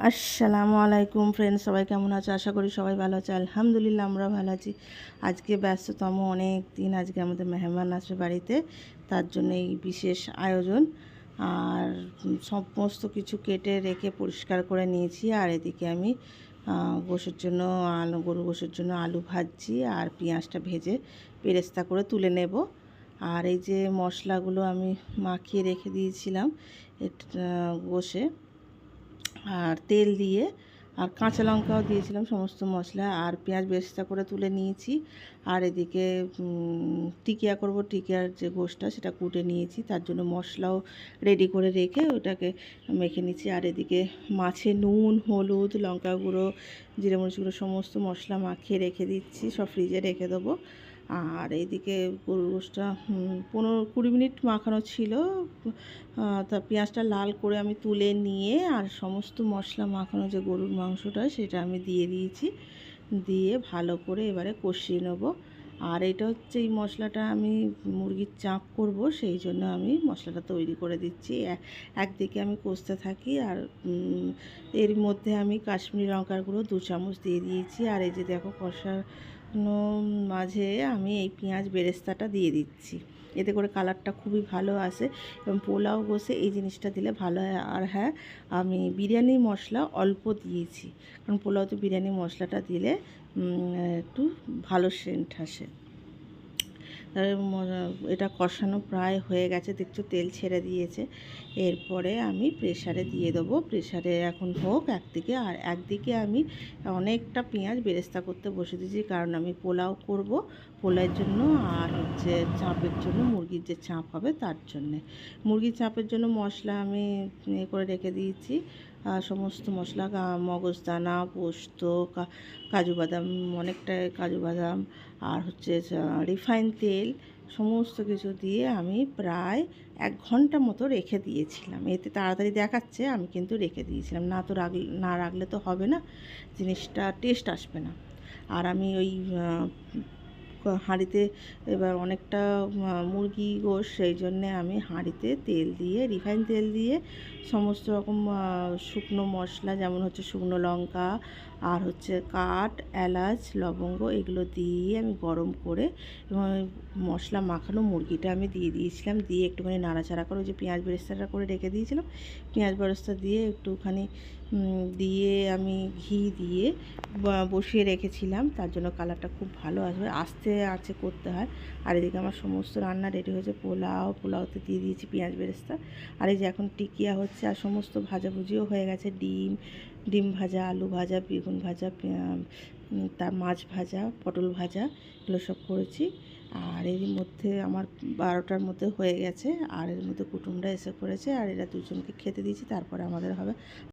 আসসালামু আলাইকুম ফ্রেন্ডস, সবাই কেমন আছে? আশা করি সবাই ভালো আছে। আলহামদুলিল্লাহ আমরা ভালো আছি। আজকে ব্যস্ততম অনেক দিন, আজকে আমাদের মেহমান আসবে বাড়িতে, তার জন্য এই বিশেষ আয়োজন। আর সমস্ত কিছু কেটে রেখে পরিষ্কার করে নিয়েছি। আর এদিকে আমি গোশের জন্য গরু গোশের জন্য আলু ভাজছি আর পেঁয়াজটা ভেজে বেরেস্তা করে তুলে নেব। আর এই যে মশলাগুলো আমি মাখিয়ে রেখে দিয়েছিলাম এটা গোশে, আর তেল দিয়ে আর কাঁচা লঙ্কাও দিয়েছিলাম, সমস্ত মশলা আর পেঁয়াজ বেরেস্তা করে তুলে নিয়েছি। আর এদিকে টিকিয়া করব, টিকিয়ার যে গোশটা সেটা কুটে নিয়েছি, তার জন্য মশলাও রেডি করে রেখে ওটাকে মেখে নিয়েছি। আর এদিকে মাছে নুন, হলুদ, লঙ্কা গুঁড়ো, জিরে মরিচ গুঁড়ো সমস্ত মশলা মাখিয়ে রেখে দিচ্ছি, সব ফ্রিজে রেখে দেবো। আর এইদিকে গরুর গোশটা 15-20 মিনিট মাখানো ছিল। তা পেঁয়াজটা লাল করে আমি তুলে নিয়ে আর সমস্ত মশলা মাখানো যে গরুর মাংসটা সেটা আমি দিয়ে দিয়েছি, দিয়ে ভালো করে এবারে কষিয়ে নেব। আর এটা হচ্ছে, এই মশলাটা আমি মুরগির চাপ করব, সেই জন্য আমি মশলাটা তৈরি করে দিচ্ছি। একদিকে আমি কষতে থাকি। আর এর মধ্যে আমি কাশ্মীরি লঙ্কার গুঁড়ো 2 চামচ দিয়ে দিয়েছি। আর এই যে দেখো, কষানো মাঝে আমি এই পেঁয়াজ বেরেস্তাটা দিয়ে দিচ্ছি, এতে করে কালারটা খুবই ভালো আসে এবং পোলাও বসে এই জিনিসটা দিলে ভালো হয়। আর হ্যাঁ, আমি বিরিয়ানি মশলা অল্প দিয়েছি, কারণ পোলাওতে বিরিয়ানি মশলাটা দিলে একটু ভালো সেন্ট আসে। এটা কষানো প্রায় হয়ে গেছে, দেখছো তেল ছেড়ে দিয়েছে। এরপরে আমি প্রেসারে দিয়ে দেবো। প্রেসারে এখন হোক একদিকে, আর একদিকে আমি অনেকটা পেঁয়াজ বেরেস্তা করতে বসে দিয়েছি, কারণ আমি পোলাও করব, পোলাওয়ের জন্য আর হচ্ছে চাপের জন্য, মুরগির যে চাপ হবে তার জন্যে। মুরগির চাপের জন্য মশলা আমি করে রেখে দিয়েছি, সমস্ত মশলা, মগজদানা, পোস্ত, কাজু বাদাম, অনেকটা কাজু বাদাম, আর হচ্ছে রিফাইন তেল, সমস্ত কিছু দিয়ে আমি প্রায় 1 ঘন্টা মতো রেখে দিয়েছিলাম। এতে তাড়াতাড়ি দেখাচ্ছে, আমি কিন্তু রেখে দিয়েছিলাম, না রাখলে তো হবে না, জিনিসটা টেস্ট আসবে না। আর আমি ওই হাঁড়িতে এবার অনেকটা মুরগি গোশ, সেই জন্যে আমি হাঁড়িতে তেল দিয়ে, রিফাইন তেল দিয়ে সমস্ত রকম শুকনো মশলা, যেমন হচ্ছে শুকনো লঙ্কা আর হচ্ছে কাঠ, এলাচ, লবঙ্গ, এগুলো দিয়ে আমি গরম করে এবং মশলা মাখানো মুরগিটা আমি দিয়ে দিয়েছিলাম, দিয়ে একটুখানি নাড়াচাড়া করে, ওই যে পেঁয়াজ বেরেস্তাটা করে রেখে দিয়েছিলাম, পেঁয়াজ বেরেস্তা দিয়ে একটুখানি দিয়ে আমি ঘি দিয়ে বসিয়ে রেখেছিলাম, তার জন্য কালারটা খুব ভালো আসবে, আস্তে আছে করতে হয়। আর এদিকে আমার সমস্ত রান্না রেডি হয়েছে। পোলাওতে দিয়ে দিয়েছি পেঁয়াজ বেরেস্তা। আর এই যে এখন টিকিয়া হচ্ছে, আর সমস্ত ভাজাভুজিও হয়ে গেছে, ডিম ভাজা, আলু ভাজা, বেগুন ভাজা, তার মাছ ভাজা, পটল ভাজা, এগুলো সব করেছি। আর এর মধ্যে আমার 12টার মধ্যে হয়ে গেছে। আর এর মধ্যে কুটুমরা এসে পড়েছে, আর এরা দুজনকে খেতে দিয়েছি, তারপরে আমাদের হবে।